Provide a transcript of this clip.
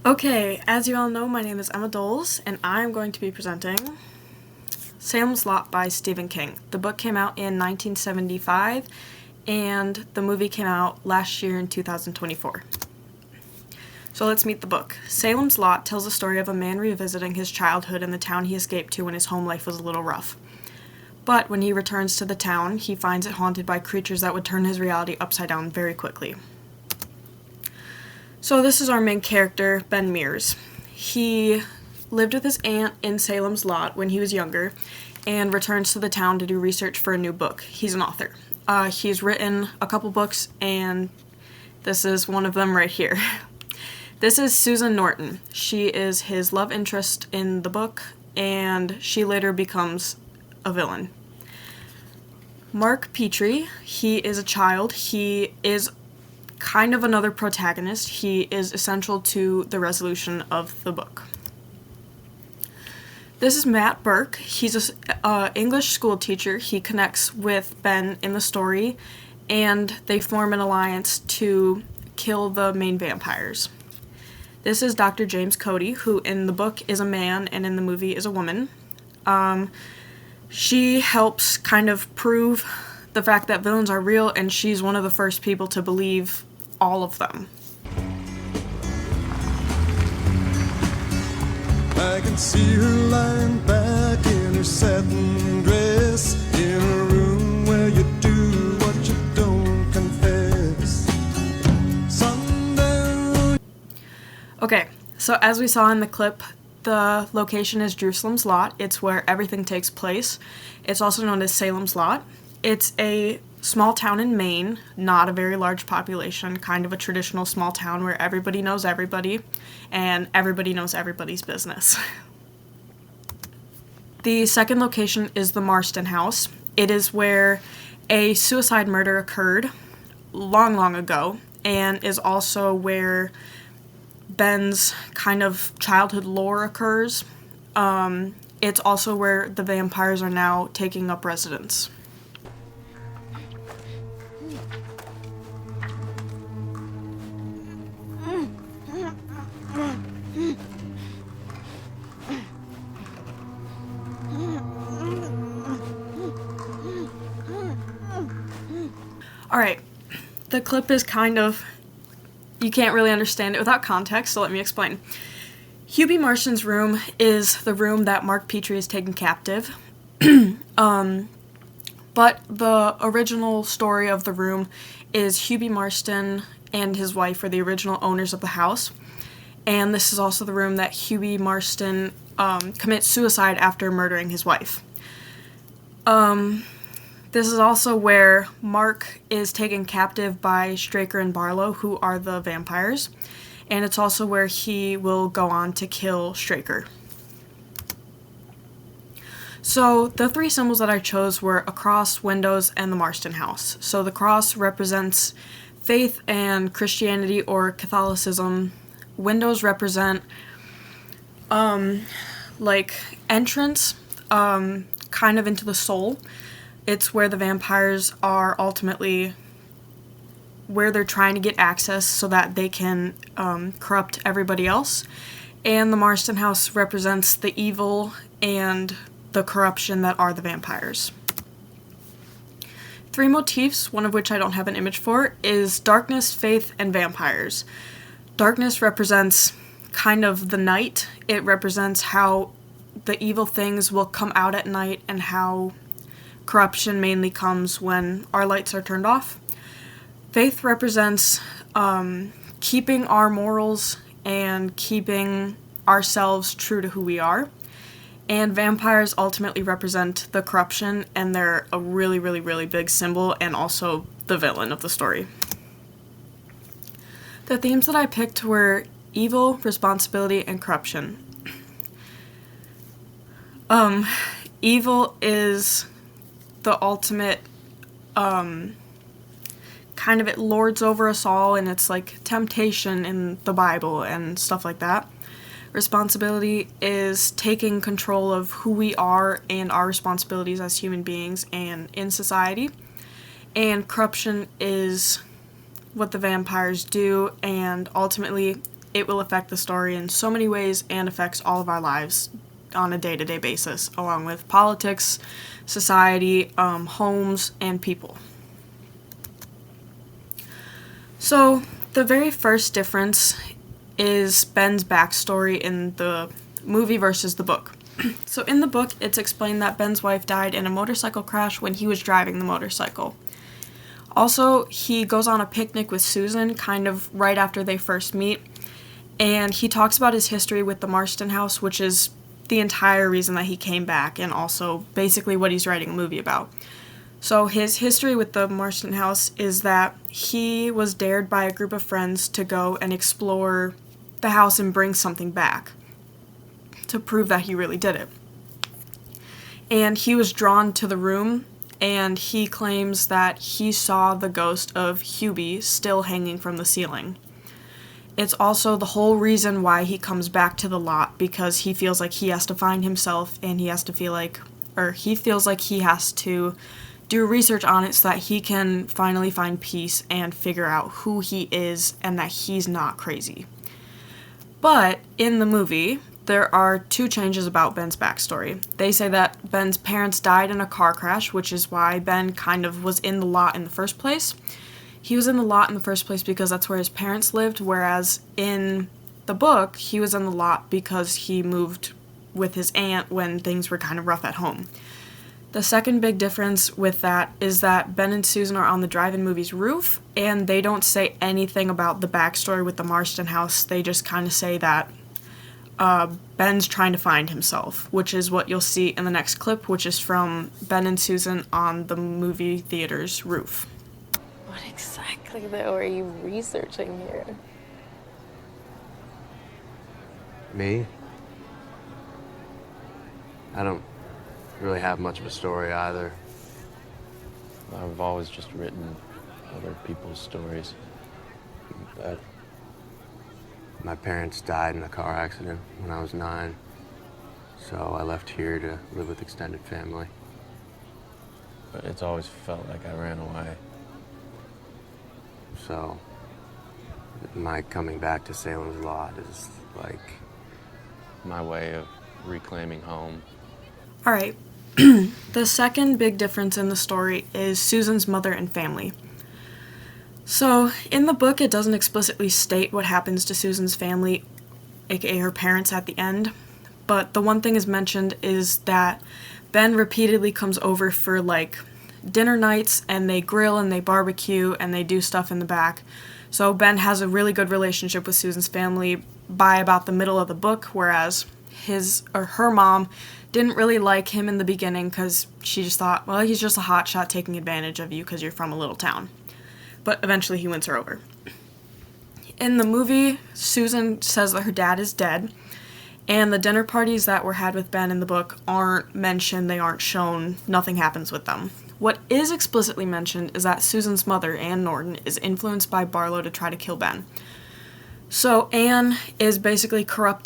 Okay, as you all know, my name is Emma Doles, and I'm going to be presenting Salem's Lot by Stephen King. The book came out in 1975, and the movie came out last year in 2024. So let's meet the book. Salem's Lot tells the story of a man revisiting his childhood in the town he escaped to when his home life was a little rough. But when he returns to the town, he finds it haunted by creatures that would turn his reality upside down very quickly. So this is our main character, Ben Mears. He lived with his aunt in Salem's Lot when he was younger and returns to the town to do research for a new book. He's an author. He's written a couple books, and this is one of them right here. This is Susan Norton. She is his love interest in the book, and she later becomes a villain. Mark Petrie, he is a child. He is kind of another protagonist. He is essential to the resolution of the book. This is Matt Burke. He's an English school teacher. He connects with Ben in the story, and they form an alliance to kill the main vampires. This is Dr. James Cody, who in the book is a man and in the movie is a woman. She helps kind of prove the fact that villains are real, and she's one of the first people to believe all of them. I can see her lying back in her satin dress in a room where you do what you don't confess. Sundown. Okay, so as we saw in the clip, the location is Jerusalem's Lot. It's where everything takes place. It's also known as Salem's Lot. It's a small town in Maine, not a very large population, kind of a traditional small town where everybody knows everybody, and everybody knows everybody's business. The second location is the Marston house. It is where a suicide murder occurred long, long ago, and is also where Ben's kind of childhood lore occurs. It's also where the vampires are now taking up residence. Alright, the clip is kind of, you can't really understand it without context, so let me explain. Hubie Marston's room is the room that Mark Petrie is taken captive. But the original story of the room is Hubie Marston and his wife are the original owners of the house. And this is also the room that Hubie Marston commits suicide after murdering his wife. This is also where Mark is taken captive by Straker and Barlow, who are the vampires. And it's also where he will go on to kill Straker. So the three symbols that I chose were a cross, windows, and the Marston house. So the cross represents faith and Christianity or Catholicism. Windows represent like entrance kind of into the soul. It's where the vampires are ultimately where they're trying to get access so that they can corrupt everybody else. And the Marston house represents the evil and the corruption that are the vampires. Three motifs, one of which I don't have an image for, is darkness, faith, and vampires. Darkness represents kind of the night. It represents how the evil things will come out at night and how corruption mainly comes when our lights are turned off. Faith represents keeping our morals and keeping ourselves true to who we are. And vampires ultimately represent the corruption, and they're a really, really, really big symbol and also the villain of the story. The themes that I picked were evil, responsibility, and corruption. Evil is the ultimate, kind of it lords over us all, and it's like temptation in the Bible and stuff like that. Responsibility is taking control of who we are and our responsibilities as human beings and in society. And corruption is what the vampires do, and ultimately it will affect the story in so many ways and affects all of our lives on a day-to-day basis, along with politics, society, homes, and people. So the very first difference is Ben's backstory in the movie versus the book. So in the book, it's explained that Ben's wife died in a motorcycle crash when he was driving the motorcycle. Also, he goes on a picnic with Susan kind of right after they first meet, and he talks about his history with the Marston house, which is the entire reason that he came back, and also basically what he's writing a movie about. So his history with the Marston house is that he was dared by a group of friends to go and explore the house and bring something back to prove that he really did it. And he was drawn to the room, and he claims that he saw the ghost of Hubie still hanging from the ceiling. It's also the whole reason why he comes back to the lot, because he feels like he has to find himself, and he feels like he has to do research on it so that he can finally find peace and figure out who he is and that he's not crazy. But in the movie, there are two changes about Ben's backstory. They say that Ben's parents died in a car crash, which is why Ben kind of was in the lot in the first place. He was in the lot in the first place because that's where his parents lived, whereas in the book, he was in the lot because he moved with his aunt when things were kind of rough at home. The second big difference with that is that Ben and Susan are on the drive-in movie's roof, and they don't say anything about the backstory with the Marston house. They just kind of say that Ben's trying to find himself, which is what you'll see in the next clip, which is from Ben and Susan on the movie theater's roof. What exactly, though, are you researching here? Me? I don't really have much of a story either. I've always just written other people's stories. But my parents died in a car accident when I was 9, so I left here to live with extended family. But it's always felt like I ran away. So my coming back to Salem's Lot is like My way of reclaiming home. All right. The second big difference in the story is Susan's mother and family. So, in the book, it doesn't explicitly state what happens to Susan's family, aka her parents, at the end, but the one thing is mentioned is that Ben repeatedly comes over for, dinner nights, and they grill and they barbecue and they do stuff in the back. So Ben has a really good relationship with Susan's family by about the middle of the book, whereas her mom didn't really like him in the beginning because she just thought, well, he's just a hotshot taking advantage of you because you're from a little town. But eventually he wins her over. In the movie, Susan says that her dad is dead, and the dinner parties that were had with Ben in the book aren't mentioned, they aren't shown, nothing happens with them. What is explicitly mentioned is that Susan's mother, Anne Norton, is influenced by Barlow to try to kill Ben. So Anne is basically corrupt